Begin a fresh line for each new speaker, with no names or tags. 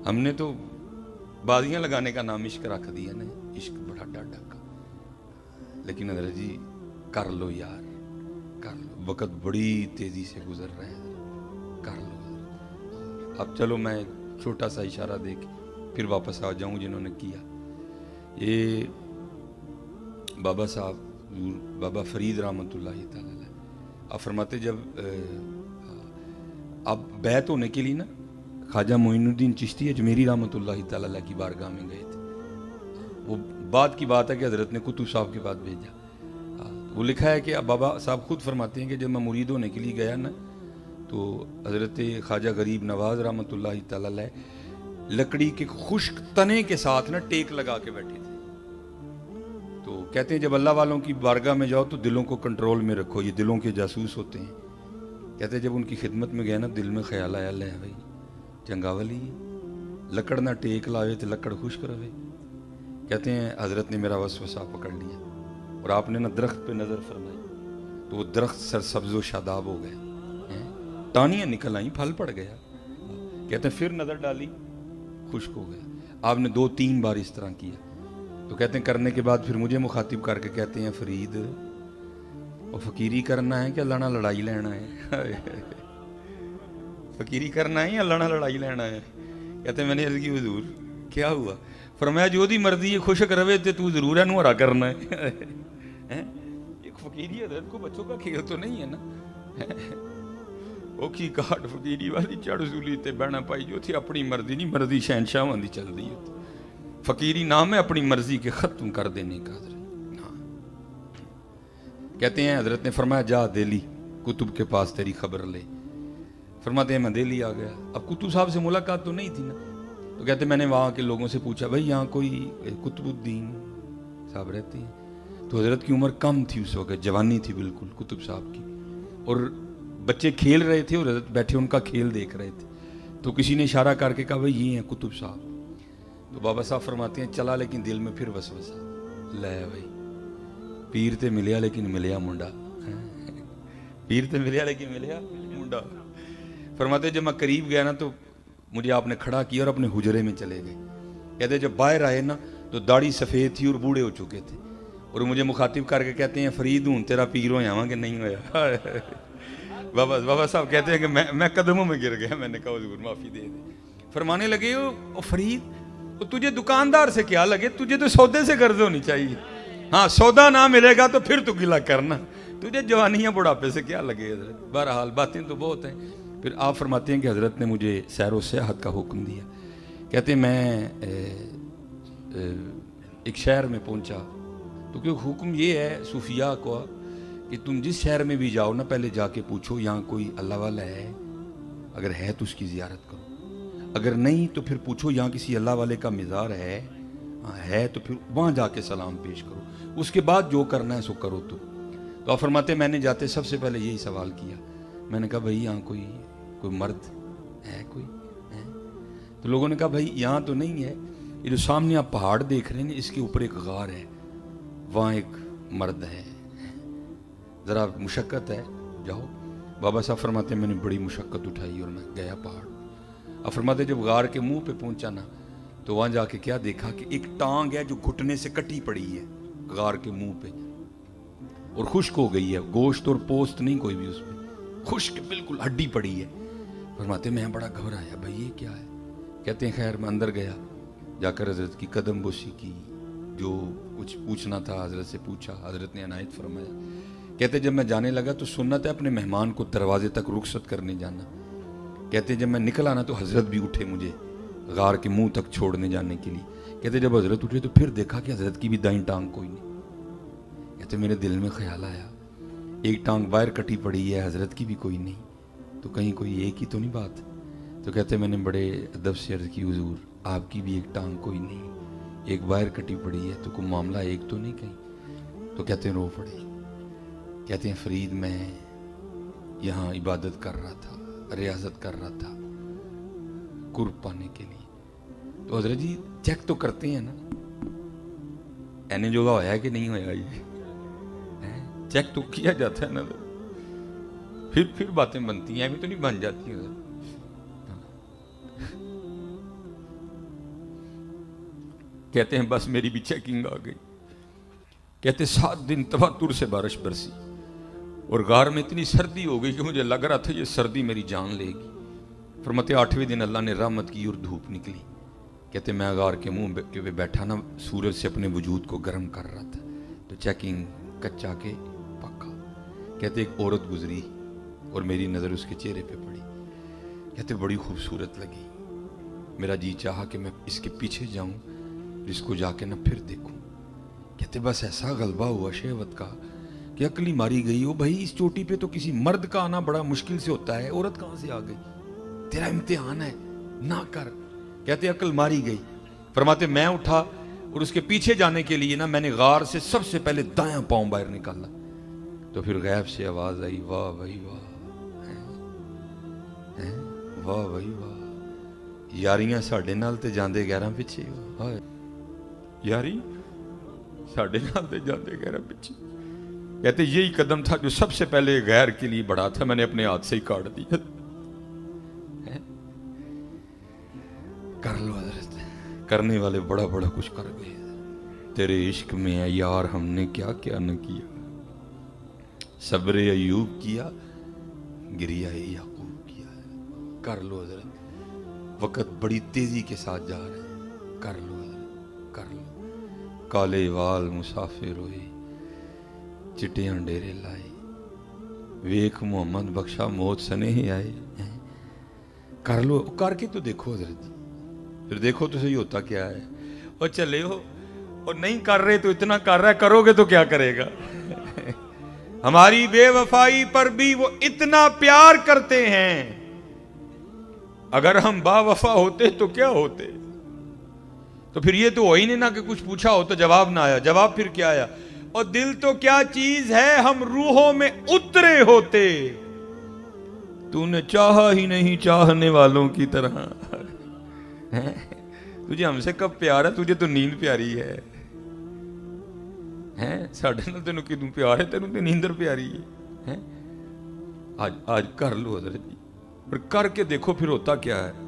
हमने तो बाजियां लगाने का नाम इश्क रख दिया ना, इश्क बड़ा डाढा का। लेकिन हज़रत जी कर लो यार, कर लो, वक़्त बड़ी तेज़ी से गुजर रहा है, कर लो। अब चलो मैं छोटा सा इशारा दे के फिर वापस आ जाऊँ जिन्होंने किया। ये बाबा साहब बाबा फरीद रहमतुल्लाहि तआला अलैह आप फरमाते जब अब बैत होने के लिए ना ख्वाजा मोइनुद्दीन चिश्ती अजमेरी रहमतुल्लाहि तआला अलैह की बारगाह में गए थे। वो बाद की बात है कि हज़रत ने कुतुब साहब के पास भेजा। वो लिखा है कि अब बाबा साहब खुद फरमाते हैं कि जब मैं मुरीद होने के लिए गया ना तो हज़रत ख्वाजा गरीब नवाज़ रहमतुल्लाहि तआला अलैह लकड़ी के खुश्क तने के साथ ना टेक लगा के बैठे थे। तो कहते हैं जब अल्लाह वालों की बारगाह में जाओ तो दिलों को कंट्रोल में रखो, ये दिलों के जासूस होते हैं। कहते हैं जब उनकी खिदमत में गया ना दिल में ख्याल आया ले भाई चंगावली लकड़ ना टेक लावे तो लकड़ खुश्क रहे। कहते हैं हज़रत ने मेरा वसवसा पकड़ लिया और आपने ना दरख्त पे नज़र फरमाई तो वो दरख्त सरसब्ज़ व शादाब हो गए, टानियाँ निकल आई, फल पड़ गया। कहते हैं फिर नज़र डाली खुश्क हो गया। आपने 2-3 बार इस तरह किया। तो कहते हैं करने के बाद फिर मुझे मुखातिब करके कहते हैं फरीद और फ़कीरी करना है कि अल्लाह ना लड़ाई लेना है? फ़कीरी करना है या अल्लाह ना लड़ाई लेना है? कहते हैं मैंने अर्ज़ की हुज़ूर क्या हुआ? फरमाया जो दी मर्जी है खुशक रवे तो तू ज़रूर है नुहरा करना है। एक फ़कीरी हज़रत को बच्चों का खेल तो नहीं है ना। औखी काट फ़कीरी वाली चढ़ सूली ते बहना पाई जो थी अपनी मर्जी नहीं मर्जी शहनशाह दी चल रही होती। फ़कीरी नाम है अपनी मर्जी के ख़त्म कर देने का। हाँ कहते हैं हज़रत ने फरमाया जा दिल्ली कुतुब के पास तेरी खबर ले। फरमाते हैं मैं दिल्ली आ गया। अब कुतुब साहब से मुलाकात तो नहीं थी ना। तो कहते मैंने वहाँ के लोगों से पूछा भाई यहाँ कोई कुतुबुद्दीन साहब रहते हैं? तो हज़रत की उम्र कम थी उस वक्त, जवानी थी बिल्कुल कुतुब साहब की, और बच्चे खेल रहे थे और हज़रत बैठे उनका खेल देख रहे थे। तो किसी ने इशारा करके कहा भाई ये हैं कुतुब साहब। तो बाबा साहब फरमाते हैं चला लेकिन दिल में फिर वसवसा ले भाई पीर ते मिलिया लेकिन मिलिया मुंडा। पीर ते मिलिया लेकिन मिलिया मुंडा। फरमाते जब मैं करीब गया ना तो मुझे आपने खड़ा किया और अपने हुजरे में चले गए। कहते जब बाहर आए ना तो दाढ़ी सफ़ेद थी और बूढ़े हो चुके थे और मुझे मुखातिब करके कहते हैं फरीद हूँ तेरा पीर हो जावा कि नहीं होया? बाबा साहब कहते हैं कि मैं कदमों में गिर गया। मैंने कहा हुजूर माफ़ी दे दे। फरमाने लगे ओ फरीद तो तुझे दुकानदार से क्या लगे, तुझे तो सौदे से गर्ज होनी चाहिए। हाँ सौदा ना मिलेगा तो फिर तू गिला करना, तुझे जवानियाँ बुढ़ापे से क्या लगे। बहरहाल बातें तो बहुत हैं। फिर आप फरमाते हैं कि हज़रत ने मुझे सैर व सियाहत का हुक्म दिया। कहते मैं एक शहर में पहुंचा तो क्योंकि हुक्म ये है सूफिया को कि तुम जिस शहर में भी जाओ ना पहले जाके पूछो यहाँ कोई अल्लाह वाला है, अगर है तो उसकी ज़ियारत करो, अगर नहीं तो फिर पूछो यहाँ किसी अल्लाह वाले का मज़ार है तो फिर वहाँ जाके सलाम पेश करो, उसके बाद जो करना है सो करो। तो आप फरमाते मैंने जाते सबसे पहले यही सवाल किया। मैंने कहा भाई यहाँ कोई मर्द है कोई है? तो लोगों ने कहा भाई यहाँ तो नहीं है, ये जो सामने आप पहाड़ देख रहे हैं इसके ऊपर एक गार है, वहाँ एक मर्द है, ज़रा मुशक्क़त है जाओ। बाबा साहब फरमाते मैंने बड़ी मुशक्क़त उठाई और मैं गया पहाड़। अब फरमाते जब गार के मुंह पे पहुंचा ना तो वहाँ जाके क्या देखा कि एक टांग है जो घुटने से कटी पड़ी है गार के मुंह पे और खुश्क हो गई है, गोश्त और पोस्त नहीं कोई भी उसमें, खुश्क बिल्कुल हड्डी पड़ी है। फरमाते मैं बड़ा घबराया भाई ये क्या है। कहते हैं खैर मैं अंदर गया, जाकर हज़रत की कदम बोसी की, जो कुछ पूछना था हज़रत से पूछा, हज़रत ने अनायत फरमाया। कहते जब मैं जाने लगा तो सुन्नत है अपने मेहमान को दरवाजे तक रुखसत करने जाना। कहते जब मैं निकला ना तो हज़रत भी उठे मुझे गार के मुंह तक छोड़ने जाने के लिए। कहते जब हज़रत उठे तो फिर देखा कि हज़रत की भी दाईं टांग कोई नहीं। कहते मेरे दिल में ख्याल आया एक टांग बाहर कटी पड़ी है, हज़रत की भी कोई नहीं, तो कहीं कोई एक ही तो नहीं बात। तो कहते मैंने बड़े अदब से अर्ज़ की हुजूर आपकी भी एक टांग कोई नहीं, एक बाहर कटी पड़ी है, तो कोई मामला एक तो नहीं कहीं। तो कहते हैं रो पड़े। कहते हैं फरीद मैं यहाँ इबादत कर रहा था, रियाजत कर रहा था कुर्ब पाने के लिए। तो हज़रत जी चेक तो करते हैं ना एने जोगा होया है कि नहीं होया, ये चेक तो किया जाता है ना। फिर बातें बनती हैं, अभी तो नहीं बन जाती हैं। कहते हैं बस मेरी भी चेकिंग आ गई। कहते 7 दिन तवातुर से बारिश बरसी और गार में इतनी सर्दी हो गई कि मुझे लग रहा था ये सर्दी मेरी जान लेगी। फरमाते 8वें दिन अल्लाह ने रहमत की और धूप निकली। कहते मैं गार के मुंह पे बैठा ना, सूरज से अपने वजूद को गर्म कर रहा था, तो चेकिंग कच्चा के पक्का। कहते एक औरत गुजरी और मेरी नज़र उसके चेहरे पे पड़ी। कहते बड़ी खूबसूरत लगी, मेरा जी चाहा कि मैं इसके पीछे जाऊं, इसको जाके ना फिर देखूं। कहते बस ऐसा गलबा हुआ शहवत का कि अकली मारी गई। ओ भाई, इस चोटी पे तो किसी मर्द का आना बड़ा मुश्किल से होता है, औरत कहां से आ गई? तेरा इम्तिहान है, ना कर। कहते अकल मारी गई। फरमाते मैं उठा और उसके पीछे जाने के लिए ना मैंने गार से सबसे पहले दायां पांव बाहर निकाला, तो फिर गैब से आवाज आई, वाह भाई वाह, वाह भाई वाह, यारियां साडे नाल ते जांदे गैरां पिछे, यारी साडे नाल ते जांदे गैरां पिछे। कहते यही कदम था जो सबसे पहले गैर के लिए बढ़ा था, मैंने अपने हाथ से ही काट दिया। कर लो हजरत, करने वाले बड़ा बड़ा कुछ कर गए। तेरे इश्क में है यार हमने क्या क्या न किया, सब्र अयूब किया, गिरिया याकूब किया। कर लो हजरत, वक्त बड़ी तेजी के साथ जा रहे हैं, कर लो हजरत, कर लो। काले वाल मुसाफिर होए, चिट्टियां डेरे लाए, वेख मोहम्मद बख्शा मौत सने ही आए। कर लो, करके तो देखो हजरत जी, फिर देखो तो सही होता क्या है। और चले हो और नहीं कर रहे तो इतना कर रहा है, करोगे तो क्या करेगा। हमारी बेवफाई पर भी वो इतना प्यार करते हैं, अगर हम बावफा होते तो क्या होते। तो फिर ये तो हो ही नहीं ना कि कुछ पूछा हो तो जवाब ना आया, जवाब फिर क्या आया। और दिल तो क्या चीज है, हम रूहों में उतरे होते, तूने चाहा ही नहीं चाहने वालों की तरह। तुझे हमसे कब प्यार है, तुझे तो नींद प्यारी है, हैं साढ़े नाल तेनू किदू प्यार है, तेनू तो नींदर प्यारी है। आज आज कर लो हजरत जी, पर करके देखो फिर होता क्या है।